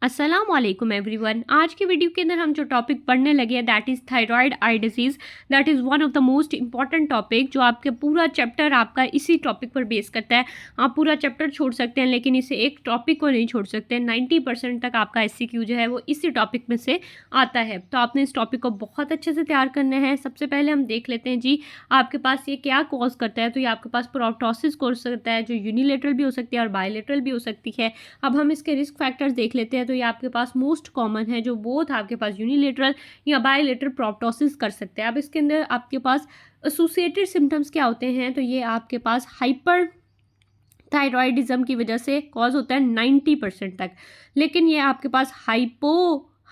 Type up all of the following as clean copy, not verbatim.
अस्सलाम वालेकुम एवरीवन। आज की वीडियो के अंदर हम जो टॉपिक पढ़ने लगे हैं that is thyroid eye disease. That is one of the most important topic, जो आपके पूरा चैप्टर आपका इसी टॉपिक पर बेस करता है। आप पूरा चैप्टर छोड़ सकते हैं लेकिन इसे एक टॉपिक को नहीं छोड़ सकते। 90% तक आपका SCQ जो है वो इसी टॉपिक में से आता है, तो आपने इस टॉपिक को बहुत अच्छे से तैयार करना है। सबसे पहले हम देख लेते हैं जी आपके पास ये क्या कॉज करता है। तो ये आपके पास प्रोप्टोसिस कॉज करता है, जो यूनिलेटरल भी हो सकती है और बायलेटरल भी हो सकती है। अब हम इसके रिस्क फैक्टर्स देख लेते हैं। तो ये आपके पास मोस्ट कॉमन है, जो बोथ आपके पास यूनिलेटरल या बायलेटरल प्रोप्टोसिस कर सकते हैं। अब इसके अंदर आपके पास एसोसिएटेड सिम्टम्स क्या होते हैं। तो ये आपके पास हाइपर थायरॉयडिज्म की वजह से कॉज होता है 90% तक, लेकिन ये आपके पास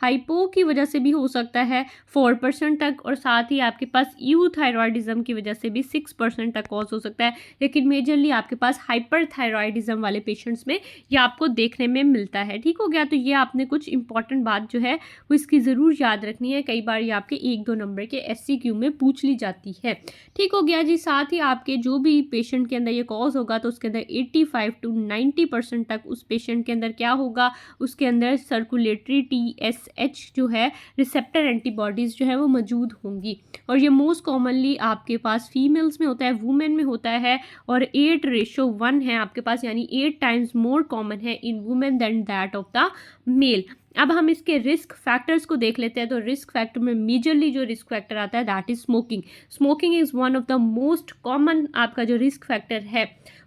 हाइपो की वजह से भी हो सकता है 4% तक, और साथ ही आपके पास यूथायरॉयडिज्म की वजह से भी 6% तक कॉज हो सकता है। लेकिन मेजरली आपके पास हाइपर थायरॉयडिज्म वाले पेशेंट्स में ये आपको देखने में मिलता है। ठीक हो गया। तो ये आपने कुछ इंपॉर्टेंट बात जो है वो इसकी ज़रूर याद रखनी है। कई बार ये आपके 1-2 नंबर के SCQ में पूछ ली जाती है। ठीक हो गया जी। साथ ही आपके जो भी पेशेंट के अंदर ये कॉज होगा तो उसके अंदर 85 to 90% तक उस पेशेंट के अंदर क्या होगा, उसके अंदर सर्कुलेटरी TSH जो है रिसेप्टर एंटीबॉडीज़ जो है वो मौजूद होंगी। और ये मोस्ट कॉमनली आपके पास फीमेल्स में होता है, वुमेन में होता है, और 8:1 है आपके पास, यानी 8 times मोर कॉमन है in women than that of the male. अब हम इसके रिस्क फैक्टर्स को देख लेते हैं। तो रिस्क फैक्टर में मेजरली जो रिस्क फैक्टर आता है that is smoking. Smoking is one of the most common आपका जो रिस्क फैक्टर है।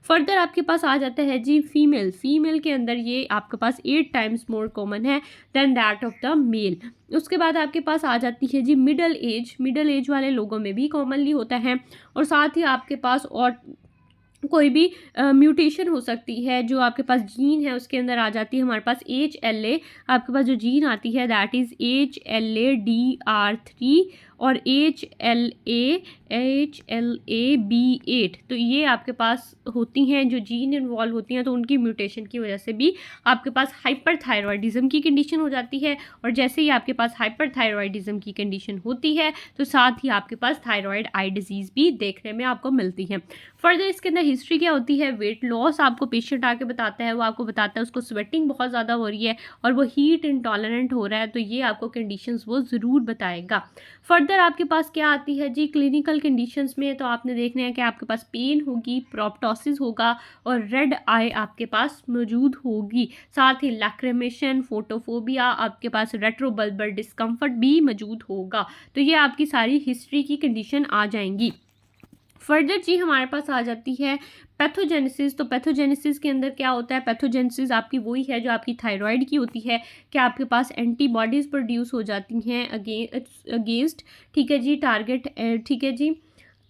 फर्दर आपके पास आ जाता है जी फीमेल के अंदर ये आपके पास 8 times मोर कॉमन है than that of the male. उसके बाद आपके पास आ जाती है जी मिडल एज वाले लोगों में भी कॉमनली होता है। और साथ ही आपके पास और कोई भी म्यूटेशन हो सकती है, जो आपके पास जीन है उसके अंदर आ जाती है। हमारे पास HLA आपके पास जो जीन आती है दैट इज़ HLA-DR3 और HLA-B8। तो ये आपके पास होती हैं जो जीन इन्वॉल्व होती हैं, तो उनकी म्यूटेशन की वजह से भी आपके पास हाइपरथायरॉयडिज्म की कंडीशन हो जाती है। और जैसे ही आपके पास हाइपरथायरॉयडिज्म की कंडीशन होती है तो साथ ही आपके पास थायराइड आई डिजीज़ भी देखने में आपको मिलती है। फर्दर इसके अंदर हिस्ट्री क्या होती है, वेट लॉस आपको पेशेंट आके बताता है, वो आपको बताता है उसको स्वेटिंग बहुत ज़्यादा हो रही है और वो हीट इंटॉलरेंट हो रहा है, तो ये आपको कंडीशंस वो ज़रूर बताएगा। फर्दर आपके पास क्या आती है जी क्लिनिकल कंडीशंस में। तो आपने देखना है कि आपके पास पेन होगी, प्रोप्टोसिस होगा और रेड आई आपके पास मौजूद होगी। साथ ही लैक्रिमेशन, फोटोफोबिया, आपके पास रेट्रोबल्बर डिस्कम्फर्ट भी मौजूद होगा। तो ये आपकी सारी हिस्ट्री की कंडीशन आ जाएंगी। फर्दर जी हमारे पास आ जाती है पैथोजेनेसिस। तो पैथोजेनेसिस के अंदर क्या होता है, पैथोजेनेसिस आपकी वही है जो आपकी थायराइड की होती है कि आपके पास एंटीबॉडीज़ प्रोड्यूस हो जाती हैं अगेंस्ट, ठीक है जी, टारगेट, ठीक है जी।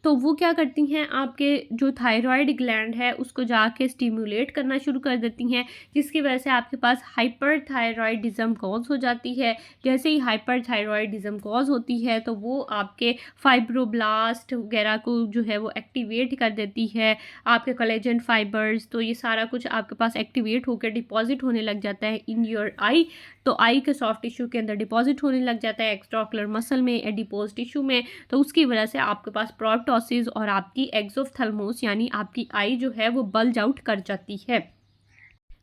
तो वो क्या करती हैं, आपके जो थायराइड ग्लैंड है उसको जाके स्टिमुलेट करना शुरू कर देती हैं, जिसकी वजह से आपके पास हाइपरथायरॉयडिज्म कॉज हो जाती है। जैसे ही हाइपरथायरॉयडिज्म कॉज होती है तो वो आपके फाइब्रोब्लास्ट वगैरह को जो है वो एक्टिवेट कर देती है, आपके कोलेजन फाइबर्स, तो ये सारा कुछ आपके पास एक्टिवेट होकर डिपॉजिट होने लग जाता है इन योर आई। तो आई के सॉफ्ट टिश्यू के अंदर डिपॉजिट होने लग जाता है, एक्स्ट्राओकुलर मसल में, एडिपोज टिश्यू में। तो उसकी वजह से आपके पास प्रोप्टोसिस और आपकी एक्सोफ्थल्मोस यानी आपकी आई जो है वो बल्ज आउट कर जाती है।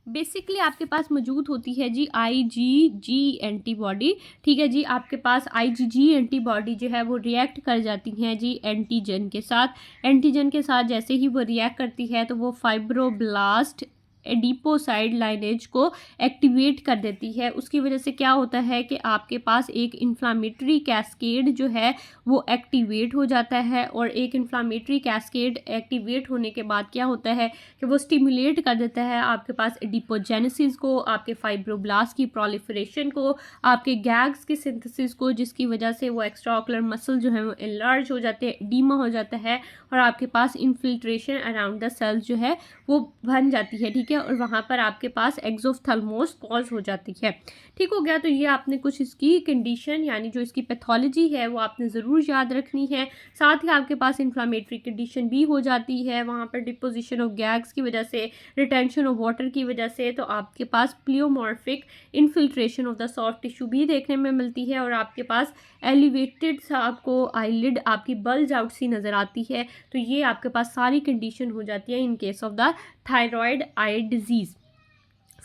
बेसिकली आपके पास मौजूद होती है जी IgG एंटीबॉडी, ठीक है जी। आपके पास IgG एंटीबॉडी जो है वो रिएक्ट कर जाती हैं जी एंटीजन के साथ। एंटीजन के साथ जैसे ही वो रिएक्ट करती है तो वो फाइब्रोब्लास्ट एडिपोसाइड लाइनेज को एक्टिवेट कर देती है। उसकी वजह से क्या होता है कि आपके पास एक इन्फ्लामेटरी कैस्केड जो है वो एक्टिवेट हो जाता है, और एक इन्फ्लामेटरी कैस्केड एक्टिवेट होने के बाद क्या होता है कि वो स्टिमुलेट कर देता है आपके पास एडिपोजेनेसिस को, आपके फाइब्रोब्लास्ट की प्रोलिफरेशन को, आपके गैग्स की सिंथेसिस को, जिसकी वजह से वो एक्स्ट्राओकुलर मसल जो है वो एनलार्ज हो जाते हैं, एडीमा हो जाता है, और आपके पास इन्फिल्ट्रेशन अराउंड द सेल्स जो है वो बन जाती है, ठीक है। और वहाँ पर आपके पास एक्सोफ्थल्मोस कॉज हो जाती है। ठीक हो गया। तो ये आपने कुछ इसकी कंडीशन यानी जो इसकी पैथोलॉजी है वो आपने ज़रूर याद रखनी है। साथ ही आपके पास इन्फ्लामेटरी कंडीशन भी हो जाती है, वहाँ पर डिपोजिशन ऑफ गैग्स की वजह से, रिटेंशन ऑफ वाटर की वजह से, तो आपके पास pleomorphic infiltration of the soft tissue भी देखने में मिलती है, और आपके पास एलिवेटेड सा आपको आईलिड आपकी बल्ज आउट सी नज़र आती है। तो ये आपके पास सारी कंडीशन हो जाती है in case of the thyroid eye disease.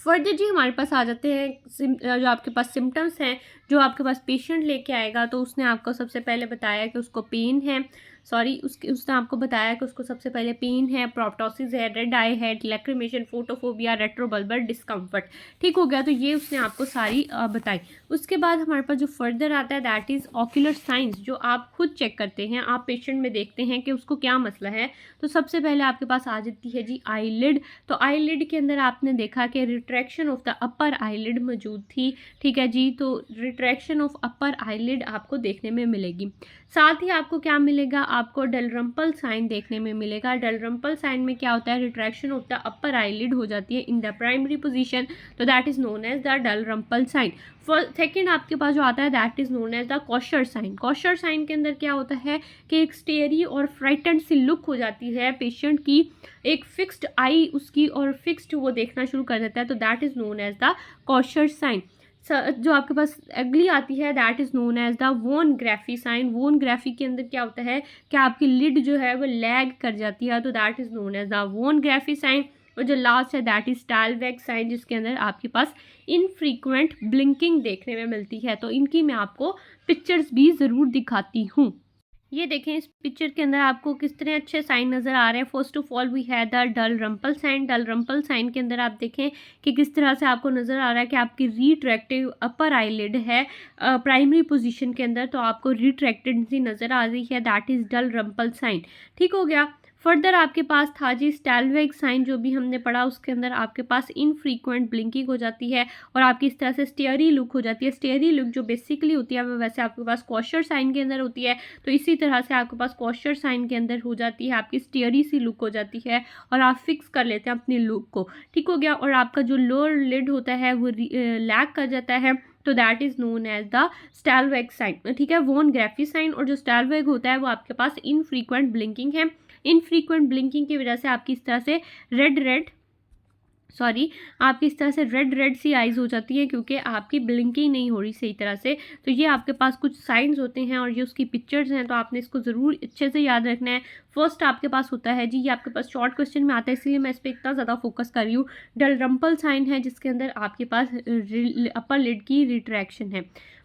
Further जी हमारे पास आ जाते हैं जो आपके पास सिम्टम्स हैं, जो आपके पास पेशेंट लेके आएगा तो उसने आपको सबसे पहले बताया कि उसको पेन है, उसने आपको बताया कि उसको सबसे पहले पेन है, प्रोप्टोसिस है, रेड आई है, लैक्रिमेशन, फोटोफोबिया, रेट्रोबल्बर डिस्कम्फर्ट। ठीक हो गया, तो ये उसने आपको सारी बताई। उसके बाद हमारे पास जो फर्दर आता है दैट इज़ ऑक्यूलर साइंस, जो आप खुद चेक करते हैं, आप पेशेंट में देखते हैं कि उसको क्या मसला है। तो सबसे पहले आपके पास आ जाती है जी आईलिड। तो आईलिड के अंदर आपने देखा कि retraction of the upper eyelid मौजूद थी। ठीक है जी, तो रिट्रैक्शन ऑफ अपर आईलिड आपको देखने में मिलेगी। साथ ही आपको क्या मिलेगा, आपको डलरम्पल साइन देखने में मिलेगा। डलरम्पल साइन में क्या होता है, retraction of the upper eyelid हो जाती है इन द प्राइमरी पोजीशन, तो that is known as the Dalrymple sign. Second आपके पास जो आता है that is known as the Kocher sign. Kocher sign के अंदर क्या होता है कि एक स्टेरी और फ्राइटेंड सी लुक हो जाती है पेशेंट की, एक फिक्स्ड आई उसकी और फिक्स्ड वो देखना शुरू कर देता है, तो that is known as the Kocher sign. जो आपके पास अगली आती है that is known as the von Graefe sign. Von Graefe के अंदर क्या होता है कि आपकी लिड जो है वो लैग कर जाती है, तो that is known as the von Graefe sign. और जो लास्ट है दैट इज स्टालवेग साइन, जिसके अंदर आपके पास इनफ्रीक्वेंट ब्लिंकिंग देखने में मिलती है। तो इनकी मैं आपको पिक्चर्स भी ज़रूर दिखाती हूँ। ये देखें, इस पिक्चर के अंदर आपको किस तरह अच्छे साइन नज़र आ रहे हैं। फर्स्ट ऑफ ऑल वी है द डलरम्पल साइन। डलरम्पल साइन के अंदर आप देखें कि किस तरह से आपको नज़र आ रहा है कि आपकी रिट्रैक्टिव अपर आईलिड है प्राइमरी पोजीशन के अंदर, तो आपको रिट्रैक्टेंसी नज़र आ रही है, दैट इज़ डलरम्पल साइन। ठीक हो गया। फर्दर आपके पास था जी स्टालवेग साइन, जो भी हमने पढ़ा उसके अंदर आपके पास इनफ्रीक्वेंट ब्लिंकिंग हो जाती है और आपकी इस तरह से स्टेयरी लुक हो जाती है। स्टेयरी लुक जो बेसिकली होती है वो वैसे आपके पास कॉशर साइन के अंदर होती है, तो इसी तरह से आपके पास कॉशर साइन के अंदर हो जाती है, आपकी स्टेयरी सी लुक हो जाती है और आप फिक्स कर लेते हैं अपनी लुक को। ठीक हो गया। और आपका जो लोअर लिड होता है वो लैग कर जाता है, तो that is known as the Stellwag sign. ठीक है, वोन ग्राफी साइन। और जो स्टालवेग होता है वो आपके पास इनफ्रीक्वेंट ब्लिंकिंग है। इनफ्रीक्वेंट ब्लिंकिंग की वजह से आपकी इस तरह से आपकी इस तरह से रेड सी आइज़ हो जाती है, क्योंकि आपकी ब्लिंकिंग नहीं हो रही सही तरह से। तो ये आपके पास कुछ साइंस होते हैं और ये उसकी पिक्चर्स हैं, तो आपने इसको ज़रूर अच्छे से याद रखना है। फर्स्ट आपके पास होता है जी, ये आपके पास शॉर्ट क्वेश्चन में आता है इसलिए मैं इस पर इतना ज़्यादा फोकस कर रही हूँ। डलरम्पल साइन है जिसके अंदर आपके पास अपर लिड की रिट्रैक्शन है।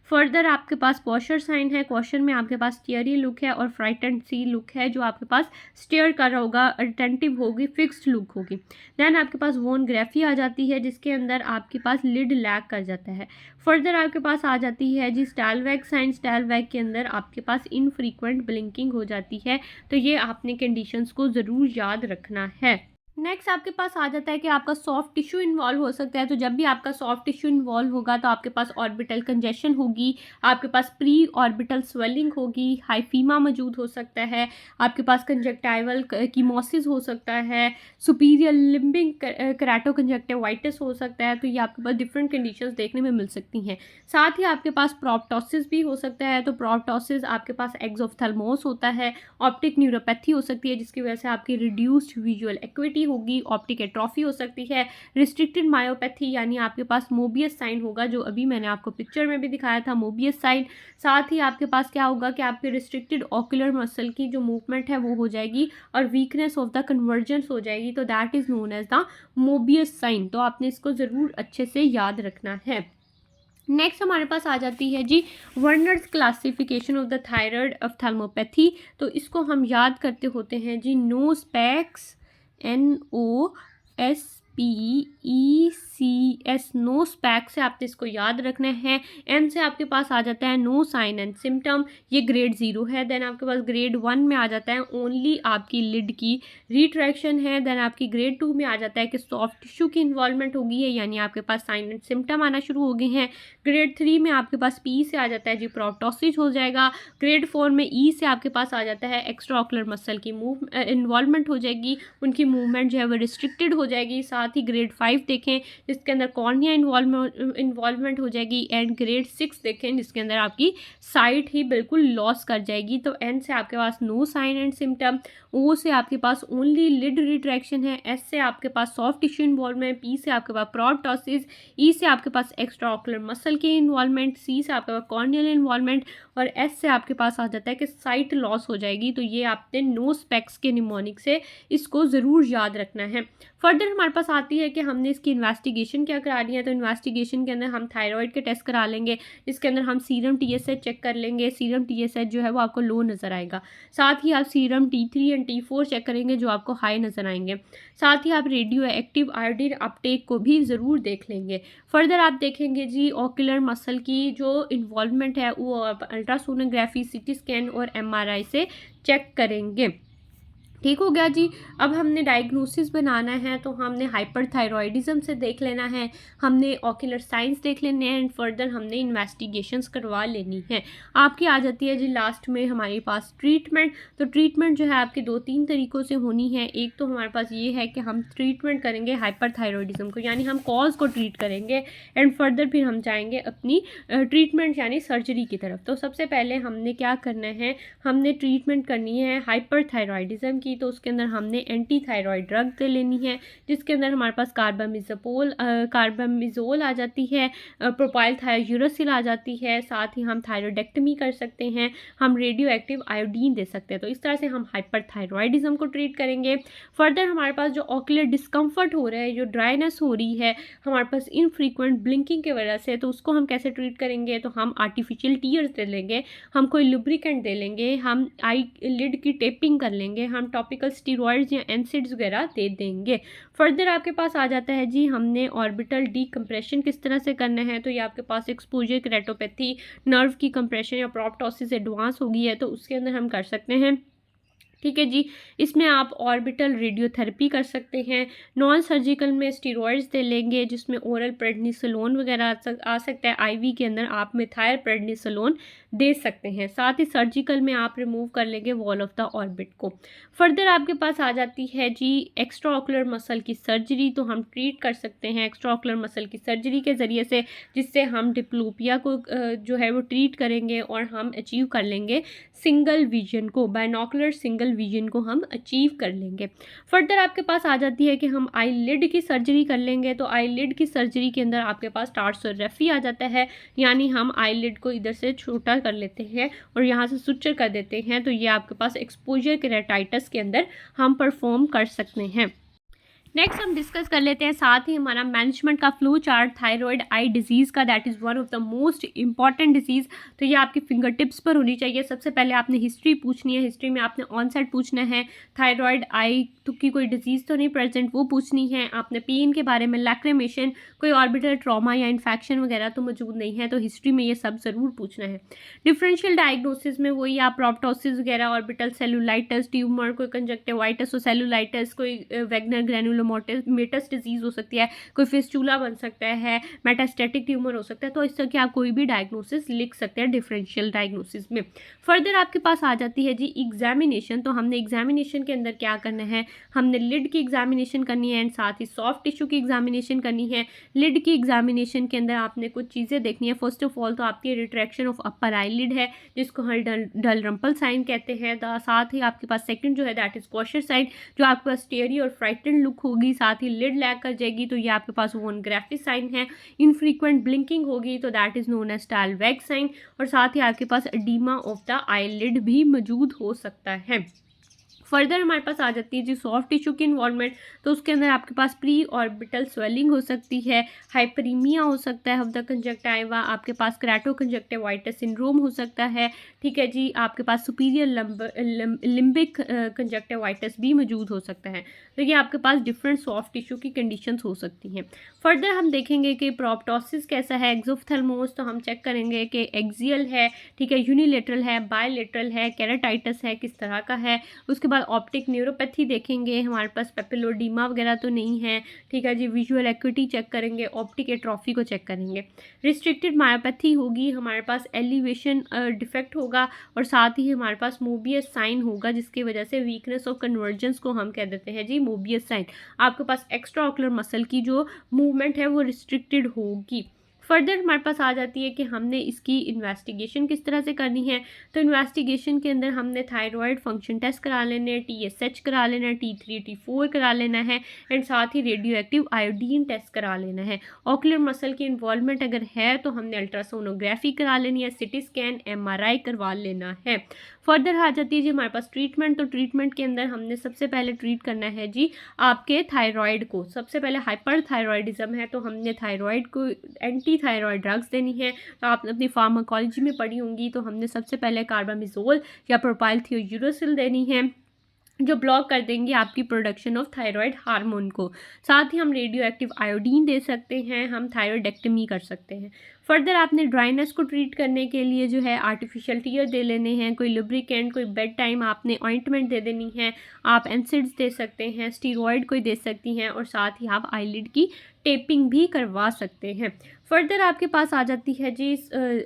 फर्दर आपके पास कॉशर साइन है। कॉशर में आपके पास स्टेयरी लुक है और फ्राइटेंड सी लुक है, जो आपके पास स्टेयर कर रहा होगा, अटेंटिव होगी, फिक्स्ड लुक होगी। देन आपके पास वोन ग्राफी आ जाती है जिसके अंदर आपके पास लिड लैग कर जाता है। फर्दर आपके पास आ जाती है जी स्टालवेग साइन। स्टालवेग के अंदर आपके पास इनफ्रीक्वेंट ब्लिंकिंग हो जाती है, तो ये आपने कंडीशंस को ज़रूर याद रखना है। नेक्स्ट आपके पास आ जाता है कि आपका सॉफ्ट टिश्यू इन्वॉल्व हो सकता है। तो जब भी आपका सॉफ्ट टिश्यू इन्वॉल्व होगा तो आपके पास ऑर्बिटल कंजेशन होगी, आपके पास प्री ऑर्बिटल स्वेलिंग होगी, हाइफीमा मौजूद हो सकता है, आपके पास कंजक्टाइवल कीमोसिस हो सकता है, सुपीरियर लिम्बिक केराटोकंजक्टिवाइटिस हो सकता है। तो ये आपके पास डिफरेंट कंडीशंस देखने में मिल सकती हैं। साथ ही आपके पास प्रोप्टोसिस भी हो सकता है। तो प्रोप्टोसिस आपके पास एक्सोफ्थल्मोस होता है, ऑप्टिक न्यूरोपैथी हो सकती है जिसकी वजह से आपकी रिड्यूस्ड विजुअल एक्विटी होगी, ऑप्टिक एट्रोफी हो सकती है, रिस्ट्रिक्टेड मायोपैथी यानी आपके पास मोबियस साइन होगा, जो अभी मैंने आपको पिक्चर में भी दिखाया था, मोबियस साइन। साथ ही आपके पास क्या होगा कि आपके रिस्ट्रिक्टेड ऑक्यूलर मसल की जो मूवमेंट है वो हो जाएगी और वीकनेस ऑफ द कन्वर्जेंस हो जाएगी, तो that is known as the Mobius sign. तो आपने इसको ज़रूर अच्छे से याद रखना है। नेक्स्ट हमारे पास आ जाती है जी Werner's classification of the thyroid ophthalmopathy. तो इसको हम याद करते होते हैं जी no specs, NOSPECS, no spec से आपने इसको याद रखना है। एन से आपके पास आ जाता है नो साइन एंड सिम्टम, ये ग्रेड 0 है। देन आपके पास ग्रेड 1 में आ जाता है ओनली आपकी लिड की रिट्रैक्शन है। देन आपकी ग्रेड 2 में आ जाता है कि सॉफ्ट टिश्यू की इन्वॉल्वमेंट होगी है, यानी आपके पास साइन एंड सिम्टम आना शुरू हो गए हैं। ग्रेड 3 में आपके पास पी से आ जाता है जी प्रोप्टोसिस हो जाएगा। ग्रेड 4 में ई से आपके पास आ जाता है एक्स्ट्रा ऑक्युलर मसल की इन्वॉल्वमेंट हो जाएगी, उनकी मूवमेंट जो है वो रिस्ट्रिक्टेड हो जाएगी। साथ ही ग्रेड 5 देखें जिसके अंदर कॉर्निया इन्वॉल्वमेंट हो जाएगी। एंड ग्रेड 6 देखें जिसके अंदर आपकी साइट ही बिल्कुल लॉस कर जाएगी। तो एन से आपके पास नो साइन एंड सिम्टम, ओ से आपके पास ओनली लिड रिट्रैक्शन है, एस से आपके पास सॉफ्ट टिश्यू इन्वॉल्वमेंट, पी से आपके पास प्रोप्टोसिस, ई से आपके पास एक्स्ट्रा ऑक्युलर मसल की इन्वॉल्वमेंट, सी से आपके पास कॉर्नियल इन्वॉल्वमेंट और एस से आपके पास आ जाता है कि साइट लॉस हो जाएगी। तो ये आपने नो स्पेक्स के निमोनिक से इसको ज़रूर याद रखना है। फर्दर हमारे पास आ आती है कि हमने इसकी इन्वेस्टिगेशन क्या करानी है। तो इन्वेस्टिगेशन के अंदर हम थायराइड के टेस्ट करा लेंगे, जिसके अंदर हम सीरम TSH चेक कर लेंगे। सीरम TSH जो है वो आपको लो नज़र आएगा। साथ ही आप serum T3 and T4 check करेंगे, जो आपको हाई नज़र आएंगे। साथ ही आप रेडियो एक्टिव आयोडीन अपटेक को भी ज़रूर देख लेंगे। फर्दर आप देखेंगे जी ऑक्यूलर मसल की जो इन्वॉल्वमेंट है वो आप अल्ट्रासोनोग्राफी, CT स्कैन और MRI से चेक करेंगे। ठीक हो गया जी। अब हमने डायग्नोसिस बनाना है, तो हमने हाइपरथायरॉयडिज्म से देख लेना है, हमने ऑक्यूलर साइंस देख लेने हैं एंड फर्दर हमने इन्वेस्टिगेशंस करवा लेनी है। आपकी आ जाती है जी लास्ट में हमारे पास ट्रीटमेंट। तो ट्रीटमेंट जो है आपके 2-3 तरीक़ों से होनी है। एक तो हमारे पास ये है कि हम ट्रीटमेंट करेंगे हाइपरथायरॉयडिज्म को, यानी हम कॉज को ट्रीट करेंगे एंड फर्दर फिर हम जाएंगे अपनी ट्रीटमेंट यानी सर्जरी की तरफ। तो सबसे पहले हमने क्या करना है, हमने ट्रीटमेंट करनी है हाइपरथायरॉयडिज्म की। तो उसके अंदर हमने एंटी थायराइड ड्रग दे लेनी है, जिसके अंदर हमारे पास कार्बामिजोल आ जाती है, प्रोपाइल थायोयूरासिल आ जाती है। साथ ही हम थायरॉयडेक्टमी कर सकते हैं, हम रेडियो एक्टिव आयोडीन दे सकते हैं। तो इस तरह से हम हाइपरथायरॉयडिज्म को ट्रीट करेंगे। फर्दर हमारे पास जो ऑक्यूलर डिस्कम्फर्ट हो रहा है, जो ड्राइनेस हो रही है हमारे पास इनफ्रीक्वेंट ब्लिंकिंग की वजह से, तो उसको हम कैसे ट्रीट करेंगे। तो हम आर्टिफिशियल टीयर्स दे लेंगे, हम कोई लुब्रिकेंट दे लेंगे, हम आई लिड की टेपिंग कर लेंगे, हम टॉपिकल स्टीरॉइड्स या एनसिड्स वगैरह दे देंगे। फर्दर आपके पास आ जाता है जी हमने ऑर्बिटल डीकम्प्रेशन किस तरह से करना है। तो ये आपके पास एक्सपोजर केरेटोपैथी, नर्व की कंप्रेशन या प्रोप्टोसिस एडवांस हो गई है, तो उसके अंदर हम कर सकते हैं। ठीक है जी। इसमें आप ऑर्बिटल रेडियोथेरेपी कर सकते हैं। नॉन सर्जिकल में स्टीरॉइड्स दे लेंगे, जिसमें ओरल प्रेडनिसोलोन वगैरह आ सकता है। आईवी के अंदर आप मिथाइल प्रेडनिसोलोन दे सकते हैं। साथ ही सर्जिकल में आप रिमूव कर लेंगे वॉल ऑफ द ऑर्बिट को। फर्दर आपके पास आ जाती है जी एक्स्ट्रा ऑक्यूलर मसल की सर्जरी। तो हम ट्रीट कर सकते हैं एक्स्ट्रा ऑक्यूलर मसल की सर्जरी के ज़रिए से, जिससे हम डिप्लोपिया को जो है वो ट्रीट करेंगे और हम अचीव कर लेंगे सिंगल विजन को, बाइनोकुलर सिंगल विजन को हम अचीव कर लेंगे। फर्दर आपके पास आ जाती है कि हम आई लिड की सर्जरी कर लेंगे। तो आई लिड की सर्जरी के अंदर आपके पास टार्सोरेफी आ जाता है, यानी हम आई लिड को इधर से छोटा कर लेते हैं और यहाँ से सुचर कर देते हैं। तो ये आपके पास एक्सपोजर केराटाइटिस के अंदर हम परफॉर्म कर सकते हैं। नेक्स्ट हम डिस्कस कर लेते हैं साथ ही हमारा मैनेजमेंट का flow chart thyroid eye disease का, that is one of the most important disease. तो ये आपकी फिंगर टिप्स पर होनी चाहिए। सबसे पहले आपने हिस्ट्री पूछनी है, हिस्ट्री में आपने ऑनसेट पूछना है, थायराइड आई की कोई डिजीज़ तो नहीं प्रेजेंट वो पूछनी है। आपने पेन के बारे में, लैक्रिमेशन, कोई ऑर्बिटल ट्रॉमा या इन्फेक्शन वगैरह तो मौजूद नहीं है, तो हिस्ट्री में ये सब ज़रूर पूछना है। डिफरेंशियल डायग्नोसिस में वही आप प्रोप्टोसिस वगैरह, ऑर्बिटल सेलुलाइटिस, ट्यूमर, कोई कंजक्टिवाइटिस और सेलुलाइटिस, कोई वैगनर ग्रैनुलोमेटस डिजीज़ हो सकती है, कोई फिस्टुला बन सकता है, मेटास्टेटिक ट्यूमर हो सकता है। तो इस तरह के आप कोई भी डायग्नोसिस लिख सकते हैं डिफरेंशियल डायग्नोसिस में। फर्दर आपके पास आ जाती है जी एग्जामिनेशन। तो हमने एग्जामिनेशन के अंदर क्या करना है, हमने लिड की एग्जामिनेशन करनी है एंड साथ ही सॉफ्ट टिश्यू की एग्जामिनेशन करनी है। लिड की एग्जामिनेशन के अंदर आपने कुछ चीज़ें देखनी है। फर्स्ट ऑफ ऑल तो आपकी रिट्रैक्शन ऑफ अपर आईलिड है, जिसको हम डलरम्पल साइन कहते हैं। साथ ही आपके पास सेकंड जो है दैट इज क्वेश्चन साइन, जो आपके पास स्टेरी और फ्राइटेंड लुक होगी। साथ ही लिड लैग कर जाएगी, तो ये आपके पास वोन ग्राफिस साइन है। इनफ्रीक्वेंट ब्लिंकिंग होगी, तो that is known as Stellwag sign. और साथ ही आपके पास एडीमा ऑफ द आईलिड भी मौजूद हो सकता है। फर्दर हमारे पास आ जाती है जी सॉफ्ट टिश्यू की इन्वॉल्वमेंट। तो उसके अंदर आपके पास प्री ऑर्बिटल स्वेलिंग हो सकती है, हाइपरीमिया हो सकता है ऑफ द कंजक्टिवा, आपके पास क्रेटो कंजक्टिवाइटिस सिंड्रोम हो सकता है। ठीक है जी, आपके पास सुपीरियर लिम्बिक कंजक्टिवाइटिस भी मौजूद हो सकता है। तो ये आपके पास डिफरेंट सॉफ्ट टिश्यू की कंडीशंस हो सकती हैं। फर्दर हम देखेंगे कि प्रोप्टोसिस कैसा है, एक्सोफ्थेल्मोस। तो हम चेक करेंगे कि एक्सियल है, ठीक है, यूनिलेटरल है, बायलेटरल है, केराटाइटिस है, किस तरह का है। उसके बाद ऑप्टिक न्यूरोपैथी देखेंगे, हमारे पास पेपिलोडीमा वगैरह तो नहीं है। ठीक है जी, विजुअल एक्विटी चेक करेंगे, ऑप्टिक एट्रोफी को चेक करेंगे। रिस्ट्रिक्टेड मायोपैथी होगी, हमारे पास एलिवेशन डिफेक्ट होगा और साथ ही हमारे पास मोबियस साइन होगा, जिसकी वजह से वीकनेस ऑफ कन्वर्जेंस को हम कह देते हैं जी मोबियस साइन। आपके पास एक्स्ट्रा ऑक्यूलर मसल की जो मूवमेंट है वो रिस्ट्रिक्टेड होगी। फर्दर हमारे पास आ जाती है कि हमने इसकी इन्वेस्टिगेशन किस तरह से करनी है। तो इन्वेस्टिगेशन के अंदर हमने थायराइड फंक्शन टेस्ट करा लेने हैं, TSH करा लेना है, T3 T4 करा लेना है एंड साथ ही रेडियो एक्टिव आयोडीन टेस्ट करा लेना है। ऑक्यूलर मसल की इन्वॉल्वमेंट अगर है तो हमने अल्ट्रासोनोग्राफी करा लेनी है, CT स्कैन, MRI करवा लेना है। फर्दर आ जाती है जी हमारे पास ट्रीटमेंट। तो ट्रीटमेंट के अंदर हमने सबसे पहले ट्रीट करना है जी आपके थायराइड को। सबसे पहले हाइपर थायराइडिज्म है तो हमने थायराइड को एंटी थायराइड ड्रग्स देनी है। तो आपने अपनी फार्माकोलॉजी में पढ़ी होंगी, तो हमने सबसे पहले कार्बामिजोल या प्रोपाइलथियोयूरोसिल देनी है, जो ब्लॉक कर देंगे आपकी प्रोडक्शन ऑफ थायराइड हार्मोन को। साथ ही हम रेडियो एक्टिव आयोडीन दे सकते हैं, हम थायराइडेक्टमी कर सकते हैं। फर्दर आपने ड्राइनेस को ट्रीट करने के लिए जो है आर्टिफिशियल टीयर दे लेने हैं, कोई लुब्रिकेंट, कोई बेड टाइम आपने ऑइंटमेंट दे देनी है, आप एनसिड्स दे सकते हैं, स्टीरॉयड कोई दे सकती हैं, और साथ ही आप आईलिड की टेपिंग भी करवा सकते हैं। फर्दर आपके पास आ जाती है जी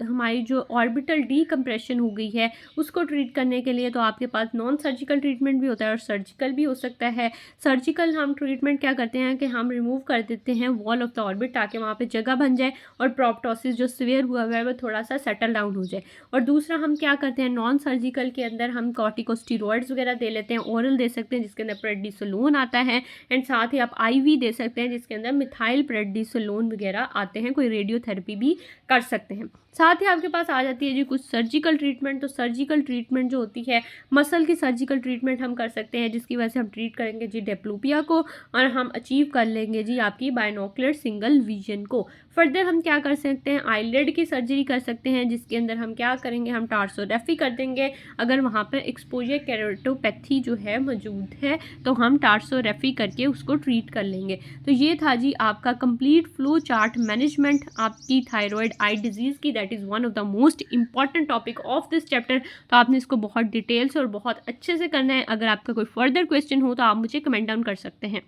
हमारी जो ऑर्बिटल डीकम्प्रेशन हो गई है उसको ट्रीट करने के लिए। तो आपके पास नॉन सर्जिकल ट्रीटमेंट भी होता है और सर्जिकल भी हो सकता है। सर्जिकल हम ट्रीटमेंट क्या करते हैं कि हम रिमूव कर देते हैं वॉल ऑफ द ऑर्बिट, ताकि वहाँ पे जगह बन जाए और प्रोप्टोसिस जो सीवियर हुआ है वो थोड़ा सा सेटल डाउन हो जाए। और दूसरा हम क्या करते हैं नॉन सर्जिकल के अंदर हम कॉर्टिकोस्टेरॉइड्स वगैरह दे लेते हैं, ओरल दे सकते हैं जिसके अंदर प्रेडनिसोलोन आता है, एंड साथ ही आप आईवी दे सकते हैं जिसके अंदर मिथाइल प्रेडनिसोलोन वगैरह आते हैं, कोई रेडियोथेरेपी भी कर सकते हैं। साथ ही आपके पास आ जाती है जी कुछ सर्जिकल ट्रीटमेंट। तो सर्जिकल ट्रीटमेंट जो होती है मसल की सर्जिकल ट्रीटमेंट हम कर सकते हैं, जिसकी वजह से हम ट्रीट करेंगे जी डिप्लोपिया को और हम अचीव कर लेंगे जी आपकी बायनोकुलर सिंगल विजन को। फर्दर हम क्या कर सकते हैं आईलिड की सर्जरी कर सकते हैं, जिसके अंदर हम क्या करेंगे हम टार्सोरेफी कर देंगे। अगर वहाँ पर एक्सपोजर केराटोपैथी जो है मौजूद है तो हम टार्सोरेफी करके उसको ट्रीट कर लेंगे। तो ये था जी आपका कंप्लीट फ्लो चार्ट मैनेजमेंट आपकी थायराइड आई डिजीज़ की। That is one of the most important topic of this chapter. तो आपने इसको बहुत डिटेल से और बहुत अच्छे से करना है। अगर आपका कोई फर्दर क्वेश्चन हो तो आप मुझे कमेंट डाउन कर सकते हैं।